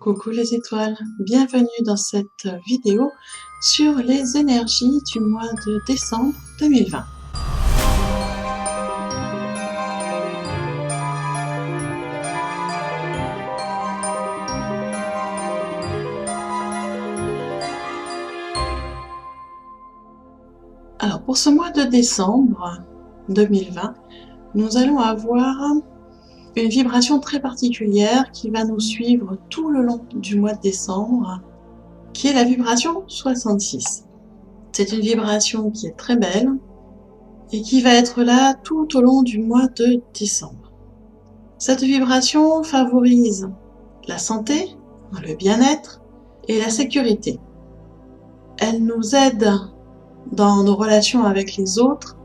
Coucou les étoiles, bienvenue dans cette vidéo sur les énergies du mois de décembre 2020. Alors pour ce mois de décembre 2020, nous allons avoir une vibration très particulière qui va nous suivre tout le long du mois de décembre, qui est la vibration 66. C'est une vibration qui est très belle et qui va être là tout au long du mois de décembre. Cette vibration favorise la santé, le bien-être et la sécurité. Elle nous aide dans nos relations avec les autres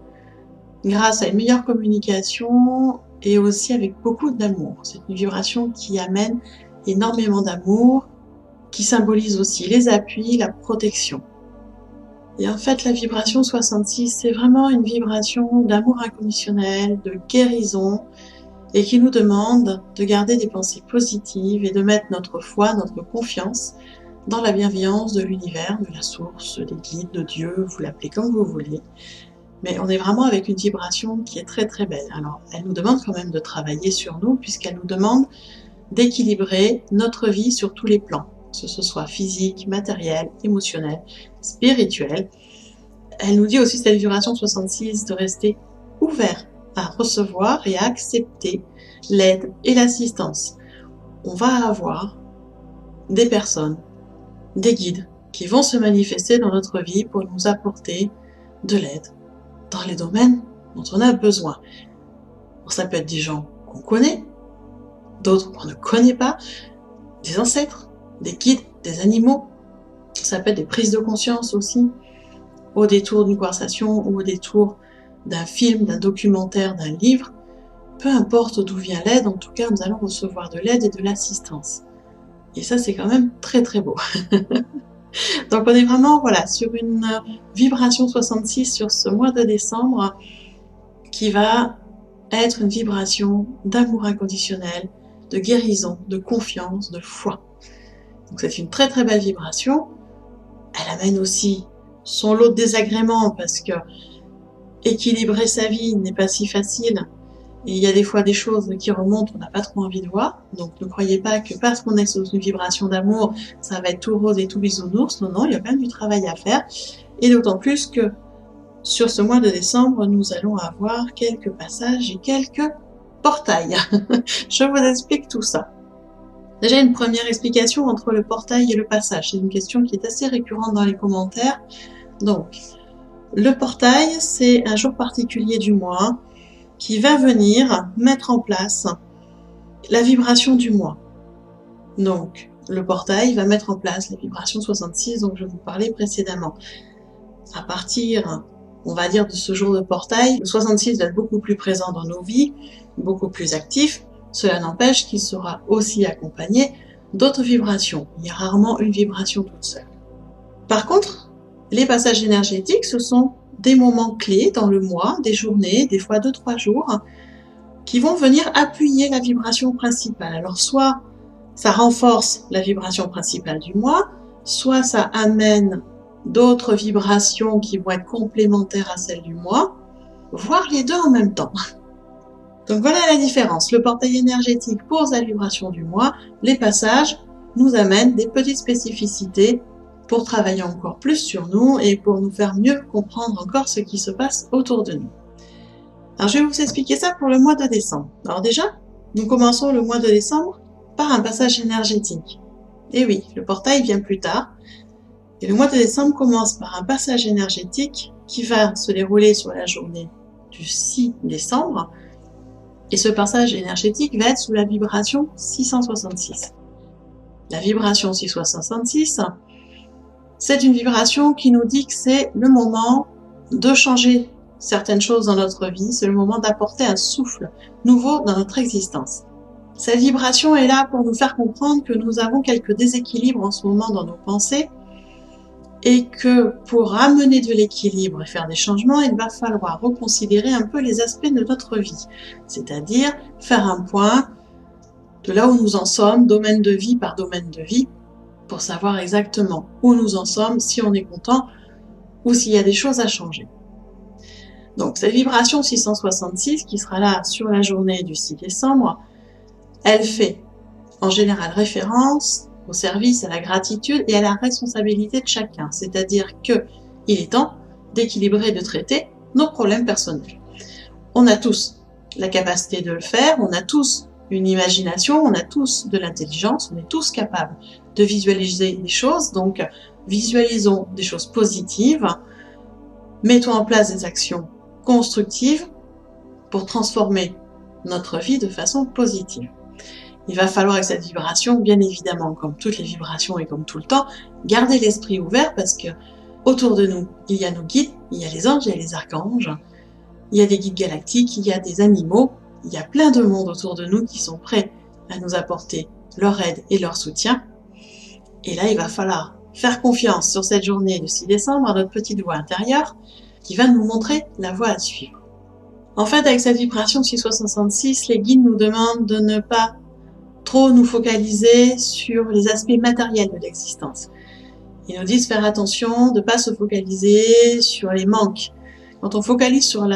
grâce à une meilleure communication et aussi avec beaucoup d'amour. C'est une vibration qui amène énormément d'amour, qui symbolise aussi les appuis, la protection. Et en fait, la vibration 66, c'est vraiment une vibration d'amour inconditionnel, de guérison, et qui nous demande de garder des pensées positives et de mettre notre foi, notre confiance dans la bienveillance de l'univers, de la source, des guides, de Dieu, vous l'appelez comme vous voulez. Mais on est vraiment avec une vibration qui est très très belle. Alors, elle nous demande quand même de travailler sur nous, puisqu'elle nous demande d'équilibrer notre vie sur tous les plans, que ce soit physique, matériel, émotionnel, spirituel. Elle nous dit aussi, cette vibration 66, de rester ouvert à recevoir et à accepter l'aide et l'assistance. On va avoir des personnes, des guides qui vont se manifester dans notre vie pour nous apporter de l'aide dans les domaines dont on a besoin. Bon, ça peut être des gens qu'on connaît, d'autres qu'on ne connaît pas, des ancêtres, des guides, des animaux. Ça peut être des prises de conscience aussi, au détour d'une conversation ou au détour d'un film, d'un documentaire, d'un livre. Peu importe d'où vient l'aide, en tout cas, nous allons recevoir de l'aide et de l'assistance. Et ça, c'est quand même très très beau. Donc on est vraiment sur une vibration 66 sur ce mois de décembre qui va être une vibration d'amour inconditionnel, de guérison, de confiance, de foi. Donc c'est une très très belle vibration. Elle amène aussi son lot de désagréments parce que équilibrer sa vie n'est pas si facile. Et il y a des fois des choses qui remontent, on n'a pas trop envie de voir. Donc ne croyez pas que parce qu'on est sous une vibration d'amour, ça va être tout rose et tout bisounours. Non, non, il y a quand même du travail à faire. Et d'autant plus que sur ce mois de décembre, nous allons avoir quelques passages et quelques portails. Je vous explique tout ça. Déjà une première explication entre le portail et le passage. C'est une question qui est assez récurrente dans les commentaires. Donc, le portail, c'est un jour particulier du mois qui va venir mettre en place la vibration du mois. Donc, le portail va mettre en place la vibration 66 dont je vous parlais précédemment. À partir, on va dire, de ce jour de portail, le 66 va être beaucoup plus présent dans nos vies, beaucoup plus actif. Cela n'empêche qu'il sera aussi accompagné d'autres vibrations. Il y a rarement une vibration toute seule. Par contre, les passages énergétiques, ce sont des moments clés dans le mois, des journées, des fois 2-3 jours, qui vont venir appuyer la vibration principale. Alors soit ça renforce la vibration principale du mois, soit ça amène d'autres vibrations qui vont être complémentaires à celles du mois, voire les deux en même temps. Donc voilà la différence. Le portail énergétique pose la vibration du mois, les passages nous amènent des petites spécificités pour travailler encore plus sur nous et pour nous faire mieux comprendre encore ce qui se passe autour de nous. Alors je vais vous expliquer ça pour le mois de décembre. Alors déjà, nous commençons le mois de décembre par un passage énergétique. Et oui, le portail vient plus tard. Et le mois de décembre commence par un passage énergétique qui va se dérouler sur la journée du 6 décembre. Et ce passage énergétique va être sous la vibration 666. La vibration 666, c'est une vibration qui nous dit que c'est le moment de changer certaines choses dans notre vie, c'est le moment d'apporter un souffle nouveau dans notre existence. Cette vibration est là pour nous faire comprendre que nous avons quelques déséquilibres en ce moment dans nos pensées et que pour amener de l'équilibre et faire des changements, il va falloir reconsidérer un peu les aspects de notre vie, c'est-à-dire faire un point de là où nous en sommes, domaine de vie par domaine de vie, pour savoir exactement où nous en sommes, si on est content ou s'il y a des choses à changer. Donc cette vibration 666 qui sera là sur la journée du 6 décembre, elle fait en général référence au service, à la gratitude et à la responsabilité de chacun. C'est-à-dire qu'il est temps d'équilibrer et de traiter nos problèmes personnels. On a tous la capacité de le faire, on a tous une imagination, on a tous de l'intelligence, on est tous capables de visualiser des choses, donc visualisons des choses positives, mettons en place des actions constructives pour transformer notre vie de façon positive. Il va falloir avec cette vibration, bien évidemment, comme toutes les vibrations et comme tout le temps, garder l'esprit ouvert parce que autour de nous, il y a nos guides, il y a les anges, il y a les archanges, il y a des guides galactiques, il y a des animaux, il y a plein de monde autour de nous qui sont prêts à nous apporter leur aide et leur soutien. Et là, il va falloir faire confiance sur cette journée du 6 décembre à notre petite voix intérieure qui va nous montrer la voie à suivre. En fait, avec cette vibration 666, les guides nous demandent de ne pas trop nous focaliser sur les aspects matériels de l'existence. Ils nous disent faire attention de ne pas se focaliser sur les manques. Quand on focalise sur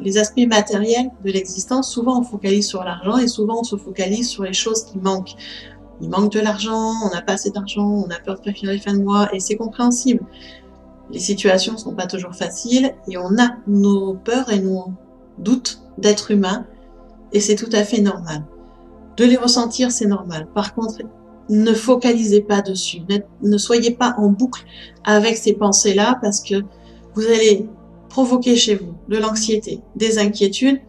les aspects matériels de l'existence, souvent on focalise sur l'argent et souvent on se focalise sur les choses qui manquent. Il manque de l'argent, on n'a pas assez d'argent, on a peur de pas finir les fins de mois et c'est compréhensible. Les situations ne sont pas toujours faciles et on a nos peurs et nos doutes d'être humain et c'est tout à fait normal. De les ressentir, c'est normal. Par contre, ne focalisez pas dessus. Ne soyez pas en boucle avec ces pensées-là parce que vous allez provoquer chez vous de l'anxiété, des inquiétudes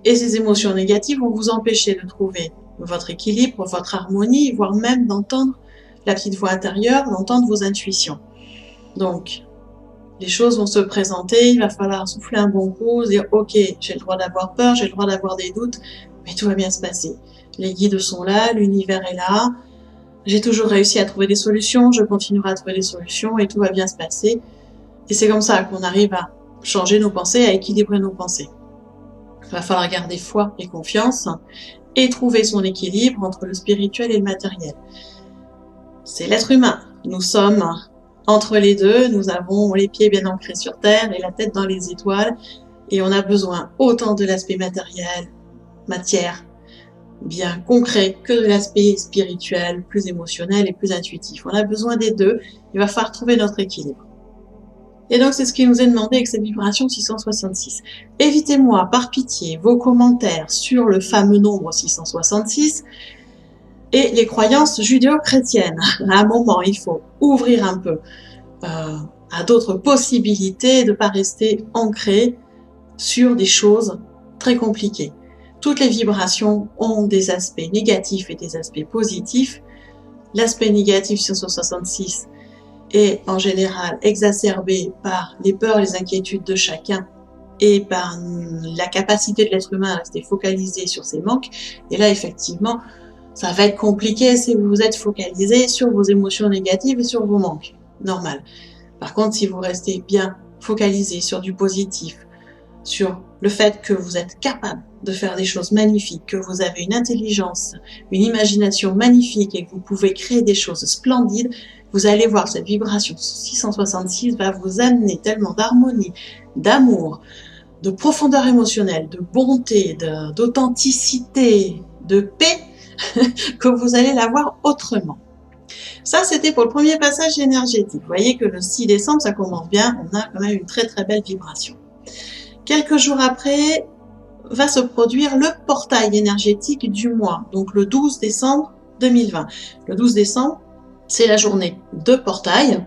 et ces émotions négatives vont vous empêcher de trouver votre équilibre, votre harmonie, voire même d'entendre la petite voix intérieure, d'entendre vos intuitions. Donc, les choses vont se présenter, il va falloir souffler un bon coup, dire « Ok, j'ai le droit d'avoir peur, j'ai le droit d'avoir des doutes, mais tout va bien se passer. » Les guides sont là, l'univers est là, j'ai toujours réussi à trouver des solutions, je continuerai à trouver des solutions et tout va bien se passer. Et c'est comme ça qu'on arrive à changer nos pensées, à équilibrer nos pensées. Il va falloir garder foi et confiance et trouver son équilibre entre le spirituel et le matériel. C'est l'être humain. Nous sommes entre les deux, nous avons les pieds bien ancrés sur terre et la tête dans les étoiles et on a besoin autant de l'aspect matériel, matière, bien concret que de l'aspect spirituel, plus émotionnel et plus intuitif. On a besoin des deux, il va falloir trouver notre équilibre. Et donc c'est ce qui nous est demandé avec cette vibration 666. Évitez-moi par pitié vos commentaires sur le fameux nombre 666 et les croyances judéo-chrétiennes. À un moment, il faut ouvrir un peu à d'autres possibilités, de ne pas rester ancré sur des choses très compliquées. Toutes les vibrations ont des aspects négatifs et des aspects positifs. L'aspect négatif 666 est en général exacerbé par les peurs et les inquiétudes de chacun et par la capacité de l'être humain à rester focalisé sur ses manques. Et là, effectivement, ça va être compliqué si vous êtes focalisé sur vos émotions négatives et sur vos manques. Normal. Par contre, si vous restez bien focalisé sur du positif, sur le fait que vous êtes capable de faire des choses magnifiques, que vous avez une intelligence, une imagination magnifique et que vous pouvez créer des choses splendides, vous allez voir cette vibration 666 va vous amener tellement d'harmonie, d'amour, de profondeur émotionnelle, de bonté, d'authenticité, de paix, que vous allez la voir autrement. Ça, c'était pour le premier passage énergétique. Vous voyez que le 6 décembre, ça commence bien, on a quand même une très très belle vibration. Quelques jours après, va se produire le portail énergétique du mois, donc le 12 décembre 2020. Le 12 décembre, c'est la journée de portail.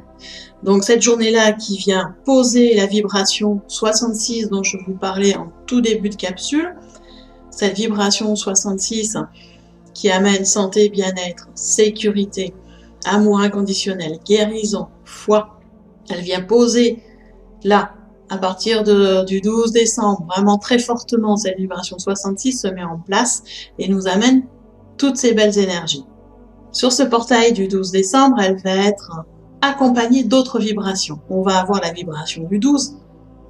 Donc cette journée-là qui vient poser la vibration 66 dont je vous parlais en tout début de capsule, cette vibration 66 qui amène santé, bien-être, sécurité, amour inconditionnel, guérison, foi. Elle vient poser là, à partir du 12 décembre, vraiment très fortement, cette vibration 66 se met en place et nous amène toutes ces belles énergies. Sur ce portail du 12 décembre, elle va être accompagnée d'autres vibrations. On va avoir la vibration du 12.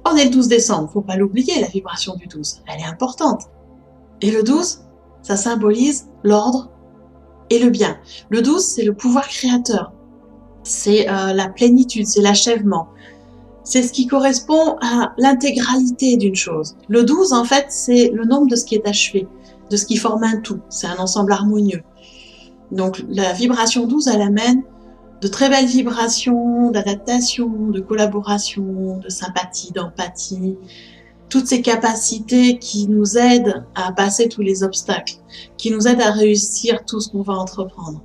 On est le 12 décembre, faut pas l'oublier, la vibration du 12. Elle est importante. Et le 12, ça symbolise l'ordre, et le bien. Le 12, c'est le pouvoir créateur. C'est la plénitude, c'est l'achèvement. C'est ce qui correspond à l'intégralité d'une chose. Le 12, en fait, c'est le nombre de ce qui est achevé, de ce qui forme un tout. C'est un ensemble harmonieux. Donc, la vibration 12, elle amène de très belles vibrations d'adaptation, de collaboration, de sympathie, d'empathie. Toutes ces capacités qui nous aident à passer tous les obstacles, qui nous aident à réussir tout ce qu'on va entreprendre.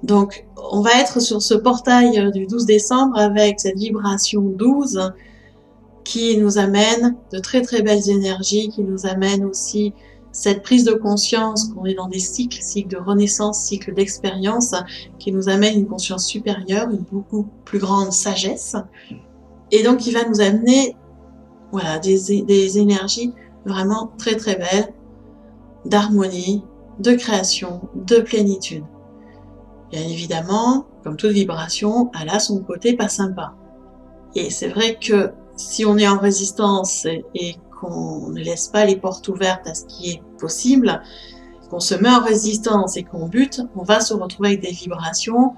Donc, on va être sur ce portail du 12 décembre avec cette vibration 12 qui nous amène de très très belles énergies, qui nous amène aussi cette prise de conscience qu'on est dans des cycles de renaissance, cycles d'expérience, qui nous amène une conscience supérieure, une beaucoup plus grande sagesse, et donc qui va nous amener voilà, des énergies vraiment très très belles, d'harmonie, de création, de plénitude. Bien évidemment, comme toute vibration, elle a son côté pas sympa. Et c'est vrai que si on est en résistance et qu'on ne laisse pas les portes ouvertes à ce qui est possible, qu'on se met en résistance et qu'on bute, on va se retrouver avec des vibrations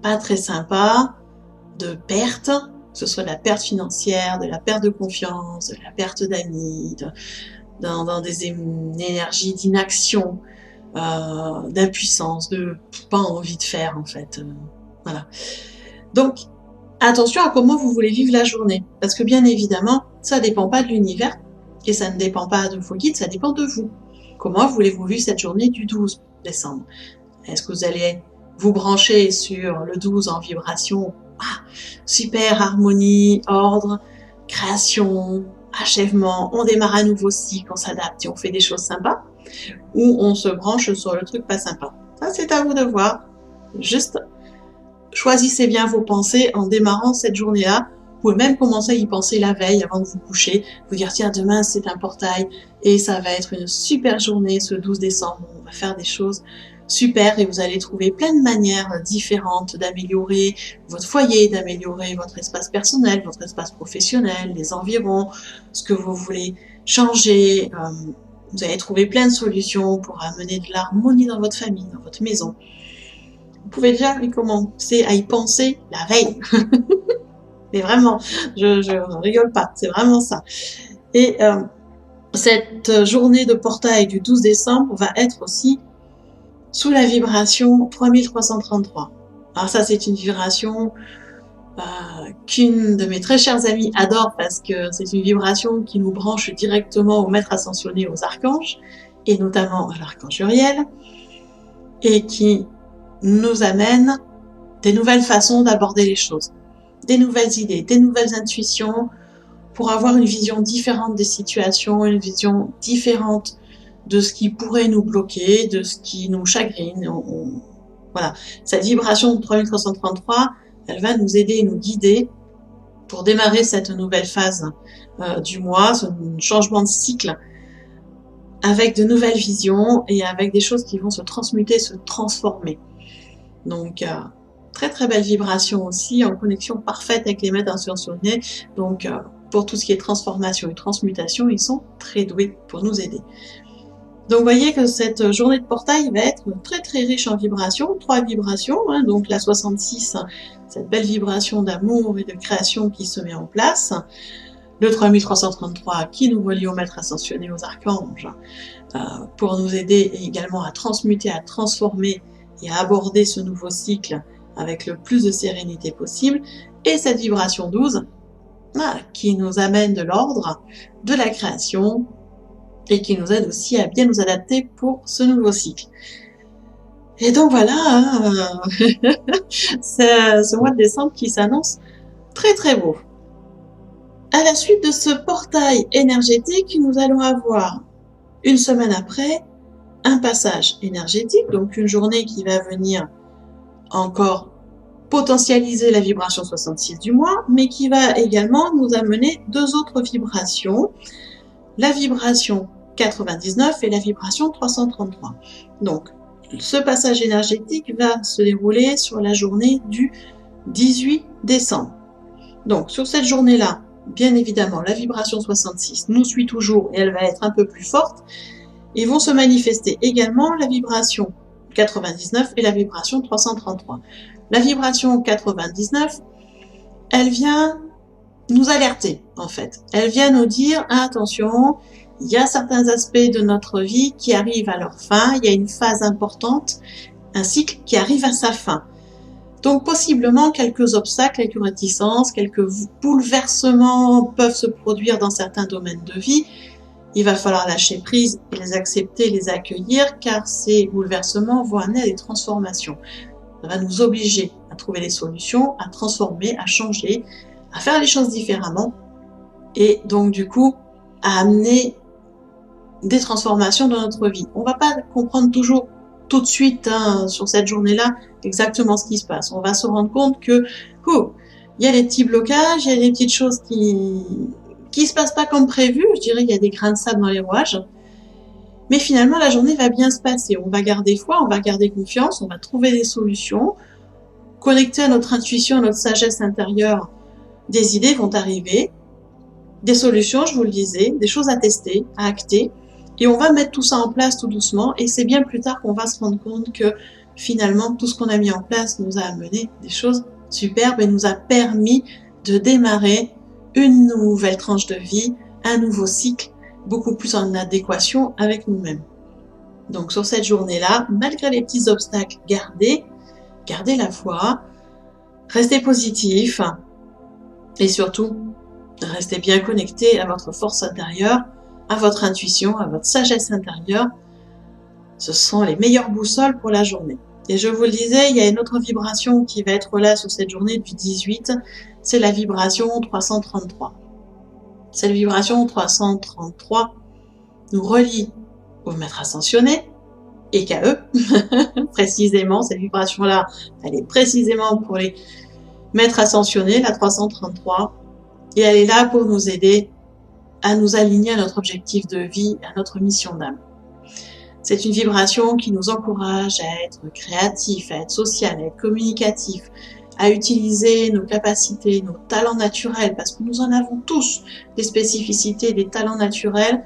pas très sympas, de perte, que ce soit de la perte financière, de la perte de confiance, de la perte d'amis, dans des énergies d'inaction, d'impuissance, de pas envie de faire en fait. Voilà. Donc, attention à comment vous voulez vivre la journée, parce que bien évidemment, ça dépend pas de l'univers et ça ne dépend pas de vos guides, ça dépend de vous. Comment voulez-vous vivre cette journée du 12 décembre? Est-ce que vous allez vous brancher sur le 12 en vibration super harmonie, ordre, création, achèvement, on démarre un nouveau cycle, on s'adapte et on fait des choses sympas, ou on se branche sur le truc pas sympa? Ça, c'est à vous de voir. Juste choisissez bien vos pensées en démarrant cette journée-là. Vous pouvez même commencer à y penser la veille avant de vous coucher. Vous dire, tiens, demain, c'est un portail et ça va être une super journée ce 12 décembre. On va faire des choses super et vous allez trouver plein de manières différentes d'améliorer votre foyer, d'améliorer votre espace personnel, votre espace professionnel, les environs, ce que vous voulez changer. Vous allez trouver plein de solutions pour amener de l'harmonie dans votre famille, dans votre maison. Vous pouvez déjà commencer à y penser la veille. Mais vraiment, je rigole pas, c'est vraiment ça. Et cette journée de portail du 12 décembre va être aussi sous la vibration 3333. Alors ça, c'est une vibration qu'une de mes très chères amies adore parce que c'est une vibration qui nous branche directement au maître ascensionné, aux archanges, et notamment à l'archange Uriel, et qui nous amène des nouvelles façons d'aborder les choses, des nouvelles idées, des nouvelles intuitions pour avoir une vision différente des situations, une vision différente de ce qui pourrait nous bloquer, de ce qui nous chagrine. Voilà. Cette vibration de 3333, elle va nous aider et nous guider pour démarrer cette nouvelle phase du mois, ce changement de cycle, avec de nouvelles visions et avec des choses qui vont se transmuter, se transformer. Donc, très très belle vibration aussi, en connexion parfaite avec les maîtres ascensionnés. Donc, pour tout ce qui est transformation et transmutation, ils sont très doués pour nous aider. Donc, vous voyez que cette journée de portail va être très très riche en vibrations, 3 vibrations, hein, donc la 66, cette belle vibration d'amour et de création qui se met en place, le 3333 qui nous relie aux maîtres ascensionnés, aux archanges, pour nous aider également à transmuter, à transformer et à aborder ce nouveau cycle avec le plus de sérénité possible, et cette vibration 12 qui nous amène de l'ordre, de la création, et qui nous aide aussi à bien nous adapter pour ce nouveau cycle. Et donc voilà, c'est ce mois de décembre qui s'annonce très très beau. À la suite de ce portail énergétique, nous allons avoir, une semaine après, un passage énergétique, donc une journée qui va venir encore potentialiser la vibration 66 du mois, mais qui va également nous amener 2 autres vibrations, la vibration 99 et la vibration 333. Donc, ce passage énergétique va se dérouler sur la journée du 18 décembre. Donc, sur cette journée-là, bien évidemment, la vibration 66 nous suit toujours et elle va être un peu plus forte. Et vont se manifester également la vibration 99 et la vibration 333. La vibration 99, elle vient nous alerter, en fait. Elle vient nous dire, attention, il y a certains aspects de notre vie qui arrivent à leur fin, il y a une phase importante, un cycle qui arrive à sa fin. Donc possiblement quelques obstacles, quelques réticences, quelques bouleversements peuvent se produire dans certains domaines de vie. Il va falloir lâcher prise et les accepter, les accueillir, car ces bouleversements vont amener à des transformations. Ça va nous obliger à trouver des solutions, à transformer, à changer, à faire les choses différemment, et donc du coup à amener des transformations dans notre vie. On va pas comprendre toujours tout de suite sur cette journée-là exactement ce qui se passe. On va se rendre compte que il y a des petits blocages, il y a des petites choses qui se passent pas comme prévu. Je dirais il y a des grains de sable dans les rouages. Mais finalement, la journée va bien se passer. On va garder foi, on va garder confiance, on va trouver des solutions. Connecté à notre intuition, à notre sagesse intérieure, des idées vont arriver, des solutions, je vous le disais, des choses à tester, à acter. Et on va mettre tout ça en place tout doucement. Et c'est bien plus tard qu'on va se rendre compte que finalement, tout ce qu'on a mis en place nous a amené des choses superbes et nous a permis de démarrer une nouvelle tranche de vie, un nouveau cycle, beaucoup plus en adéquation avec nous-mêmes. Donc sur cette journée-là, malgré les petits obstacles, gardez la foi, restez positif et surtout, restez bien connecté à votre force intérieure, à votre intuition, à votre sagesse intérieure. Ce sont les meilleures boussoles pour la journée. Et je vous le disais, il y a une autre vibration qui va être là sur cette journée du 18, c'est la vibration 333. Cette vibration 333 nous relie au maître ascensionné et qu'à eux, précisément, cette vibration-là, elle est précisément pour les maîtres ascensionnés, la 333, et elle est là pour nous aider à nous aligner à notre objectif de vie, à notre mission d'âme. C'est une vibration qui nous encourage à être créatif, à être social, à être communicatif, à utiliser nos capacités, nos talents naturels, parce que nous en avons tous des spécificités, des talents naturels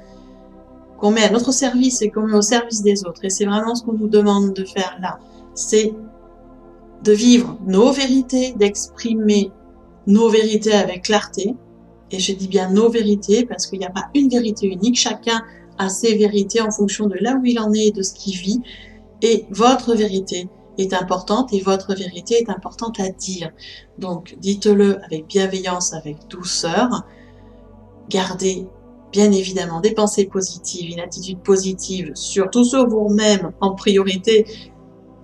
qu'on met à notre service et qu'on met au service des autres. Et c'est vraiment ce qu'on nous demande de faire là. C'est de vivre nos vérités, d'exprimer nos vérités avec clarté. Et je dis bien nos vérités parce qu'il n'y a pas une vérité unique. Chacun a ses vérités en fonction de là où il en est et de ce qu'il vit. Et votre vérité est importante et votre vérité est importante à dire. Donc dites-le avec bienveillance, avec douceur. Gardez bien évidemment des pensées positives, une attitude positive, surtout sur vous-même en priorité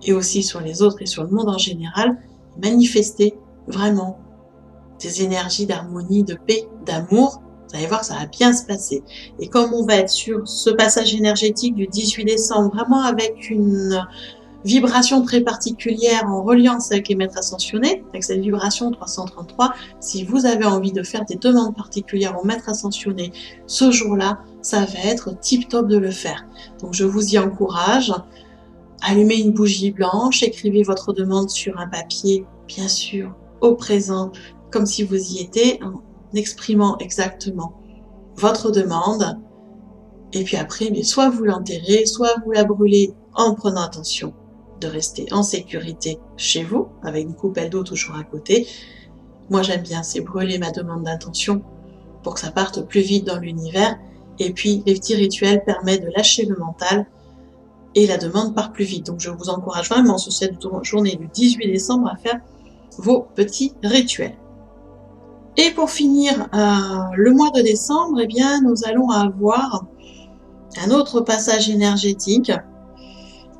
et aussi sur les autres et sur le monde en général. Manifestez vraiment des énergies d'harmonie, de paix, d'amour. Vous allez voir, ça va bien se passer. Et comme on va être sur ce passage énergétique du 18 décembre, vraiment avec une vibration très particulière en reliance avec les maîtres ascensionnés, avec cette vibration 333, si vous avez envie de faire des demandes particulières aux maîtres ascensionnés ce jour-là, ça va être tip-top de le faire. Donc je vous y encourage. Allumez une bougie blanche, écrivez votre demande sur un papier, bien sûr, au présent, comme si vous y étiez, en exprimant exactement votre demande. Et puis après, soit vous l'enterrez, soit vous la brûlez en prenant attention de rester en sécurité chez vous, avec une coupelle d'eau toujours à côté. Moi, j'aime bien, c'est brûler ma demande d'intention pour que ça parte plus vite dans l'univers. Et puis, les petits rituels permettent de lâcher le mental et la demande part plus vite. Donc, je vous encourage vraiment sur cette journée du 18 décembre à faire vos petits rituels. Et pour finir le mois de décembre, eh bien, nous allons avoir un autre passage énergétique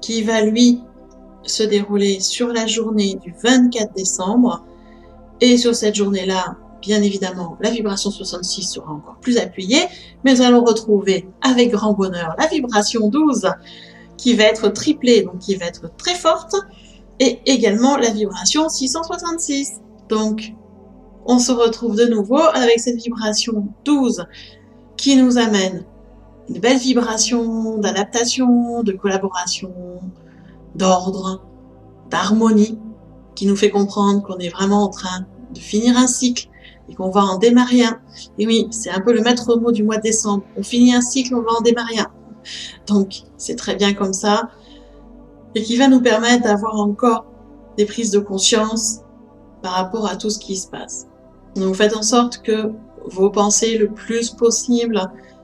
qui va, lui, se dérouler sur la journée du 24 décembre. Et sur cette journée-là, bien évidemment, la vibration 66 sera encore plus appuyée, mais nous allons retrouver avec grand bonheur la vibration 12 qui va être triplée, donc qui va être très forte, et également la vibration 666. Donc, on se retrouve de nouveau avec cette vibration 12 qui nous amène de belles vibrations d'adaptation, de collaboration, d'ordre, d'harmonie, qui nous fait comprendre qu'on est vraiment en train de finir un cycle et qu'on va en démarrer un. Et oui, c'est un peu le maître mot du mois de décembre. On finit un cycle, on va en démarrer un. Donc, c'est très bien comme ça. et qui va nous permettre d'avoir encore des prises de conscience par rapport à tout ce qui se passe. Donc faites en sorte que vos pensées le plus possible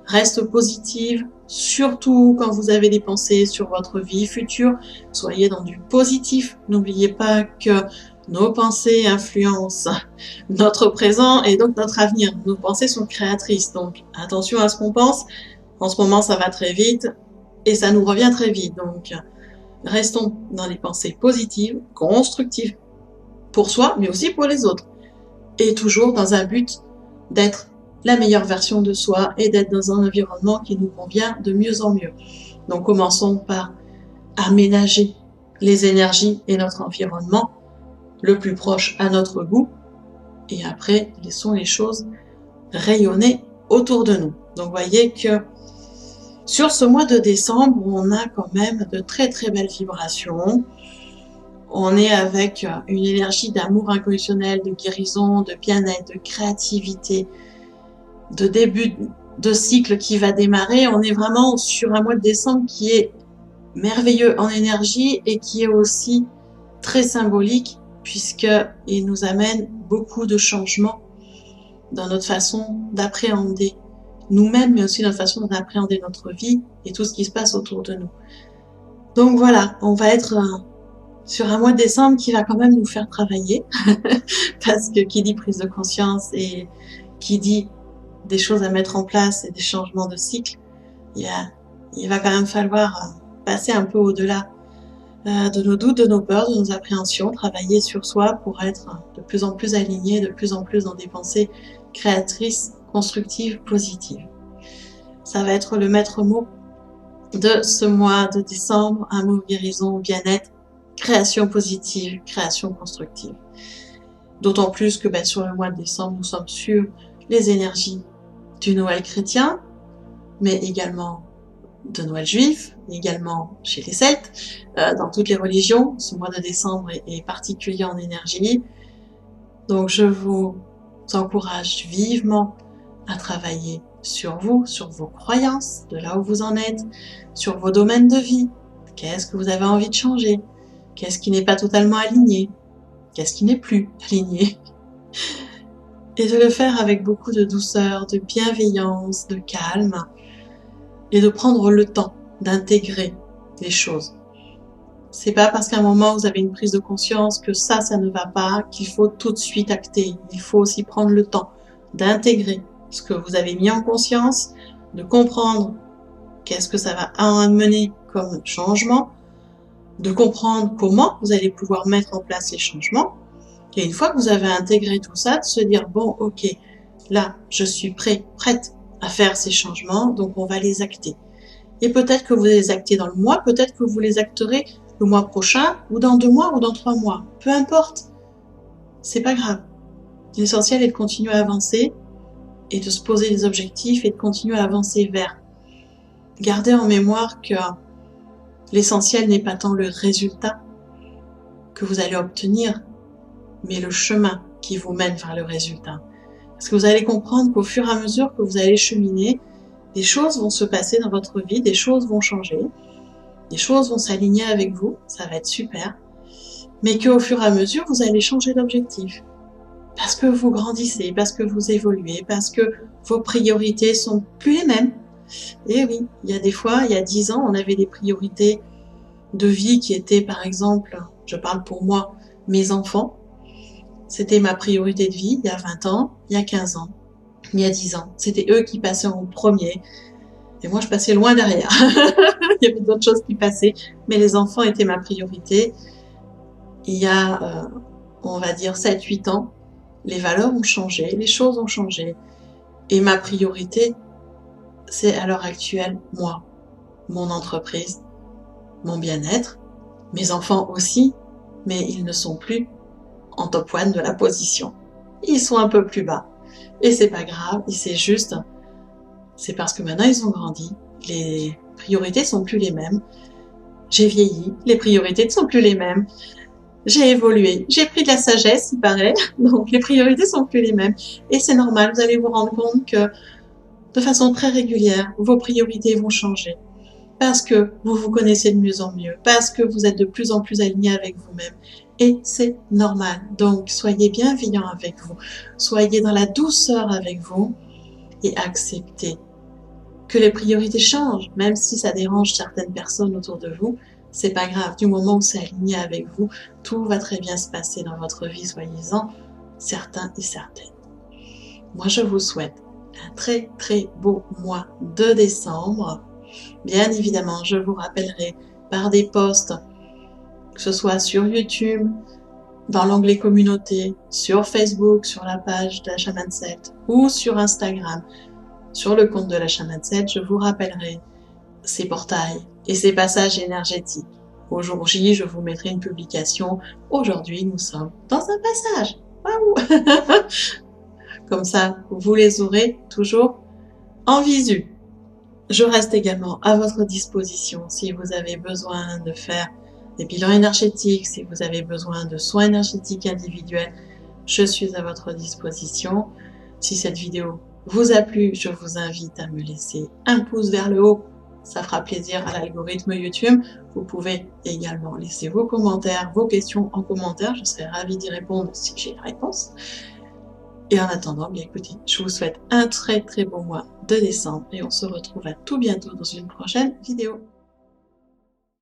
restent positives, surtout quand vous avez des pensées sur votre vie future. Soyez dans du positif. N'oubliez pas que nos pensées influencent notre présent et donc notre avenir. Nos pensées sont créatrices, donc attention à ce qu'on pense. En ce moment, ça va très vite et ça nous revient très vite. Donc restons dans les pensées positives, constructives pour soi, mais aussi pour les autres. Et toujours dans un but d'être la meilleure version de soi et d'être dans un environnement qui nous convient de mieux en mieux. Donc commençons par aménager les énergies et notre environnement le plus proche à notre goût, et après laissons les choses rayonner autour de nous. Donc voyez que sur ce mois de décembre, on a quand même de très très belles vibrations. On est avec une énergie d'amour inconditionnel, de guérison, de bien-être, de créativité, de début de cycle qui va démarrer. On est vraiment sur un mois de décembre qui est merveilleux en énergie et qui est aussi très symbolique puisqu'il nous amène beaucoup de changements dans notre façon d'appréhender nous-mêmes, mais aussi notre façon d'appréhender notre vie et tout ce qui se passe autour de nous. Donc voilà, on va être sur un mois de décembre qui va quand même nous faire travailler, parce que qui dit prise de conscience et qui dit des choses à mettre en place et des changements de cycle, il va quand même falloir passer un peu au-delà de nos doutes, de nos peurs, de nos appréhensions, travailler sur soi pour être de plus en plus aligné, de plus en plus dans des pensées créatrices, constructives, positives. Ça va être le maître mot de ce mois de décembre, amour, guérison, bien-être, création positive, création constructive. D'autant plus que sur le mois de décembre, nous sommes sur les énergies du Noël chrétien, mais également de Noël juif, également chez les Celtes, dans toutes les religions. Ce mois de décembre est particulier en énergie. Donc je vous encourage vivement à travailler sur vous, sur vos croyances, de là où vous en êtes, sur vos domaines de vie. Qu'est-ce que vous avez envie de changer? Qu'est-ce qui n'est pas totalement aligné? Qu'est-ce qui n'est plus aligné? Et de le faire avec beaucoup de douceur, de bienveillance, de calme, et de prendre le temps d'intégrer les choses. C'est pas parce qu'à un moment vous avez une prise de conscience que ça ne va pas, qu'il faut tout de suite acter. Il faut aussi prendre le temps d'intégrer ce que vous avez mis en conscience, de comprendre qu'est-ce que ça va amener comme changement, de comprendre comment vous allez pouvoir mettre en place les changements. Et une fois que vous avez intégré tout ça, de se dire, bon, ok, là, je suis prête à faire ces changements, donc on va les acter. Et peut-être que vous les actez dans le mois, peut-être que vous les acterez le mois prochain, ou dans 2 mois, ou dans 3 mois. Peu importe. C'est pas grave. L'essentiel est de continuer à avancer, et de se poser des objectifs, et de continuer à avancer vers. Gardez en mémoire que l'essentiel n'est pas tant le résultat que vous allez obtenir, mais le chemin qui vous mène vers le résultat. Parce que vous allez comprendre qu'au fur et à mesure que vous allez cheminer, des choses vont se passer dans votre vie, des choses vont changer, des choses vont s'aligner avec vous, ça va être super, mais qu'au fur et à mesure, vous allez changer d'objectif. Parce que vous grandissez, parce que vous évoluez, parce que vos priorités sont plus les mêmes. Et oui, il y a des fois, il y a 10 ans, on avait des priorités de vie qui étaient, par exemple, je parle pour moi, mes enfants. C'était ma priorité de vie il y a 20 ans, il y a 15 ans, il y a 10 ans. C'était eux qui passaient en premier. Et moi, je passais loin derrière. Il y avait d'autres choses qui passaient, mais les enfants étaient ma priorité. Il y a, on va dire, 7-8 ans, les valeurs ont changé, les choses ont changé. Et ma priorité, c'est à l'heure actuelle, moi, mon entreprise, mon bien-être, mes enfants aussi, mais ils ne sont plus en top 1 de la position. Ils sont un peu plus bas. Et c'est pas grave, et c'est juste, c'est parce que maintenant ils ont grandi, les priorités sont plus les mêmes. J'ai vieilli, les priorités ne sont plus les mêmes. J'ai évolué, j'ai pris de la sagesse, il paraît, donc les priorités sont plus les mêmes. Et c'est normal, vous allez vous rendre compte que de façon très régulière, vos priorités vont changer. parce que vous vous connaissez de mieux en mieux, parce que vous êtes de plus en plus aligné avec vous-même. Et c'est normal. Donc, soyez bienveillant avec vous, soyez dans la douceur avec vous et acceptez que les priorités changent, même si ça dérange certaines personnes autour de vous. C'est pas grave, du moment où c'est aligné avec vous, tout va très bien se passer dans votre vie, soyez-en certains et certaines. Moi, je vous souhaite un très très beau mois de décembre. Bien évidemment, je vous rappellerai par des posts, que ce soit sur YouTube, dans l'onglet communauté, sur Facebook, sur la page de la Chamane Celte ou sur Instagram, sur le compte de la Chamane Celte, je vous rappellerai ces portails et ces passages énergétiques. Au jour J, je vous mettrai une publication. Aujourd'hui, nous sommes dans un passage. Waouh. Comme ça, vous les aurez toujours en visu. Je reste également à votre disposition si vous avez besoin de faire des bilans énergétiques, si vous avez besoin de soins énergétiques individuels, je suis à votre disposition. Si cette vidéo vous a plu, je vous invite à me laisser un pouce vers le haut. Ça fera plaisir à l'algorithme YouTube. Vous pouvez également laisser vos commentaires, vos questions en commentaire. Je serai ravie d'y répondre si j'ai la réponse. Et en attendant, bien écoutez, je vous souhaite un très très bon mois de décembre et on se retrouve à tout bientôt dans une prochaine vidéo.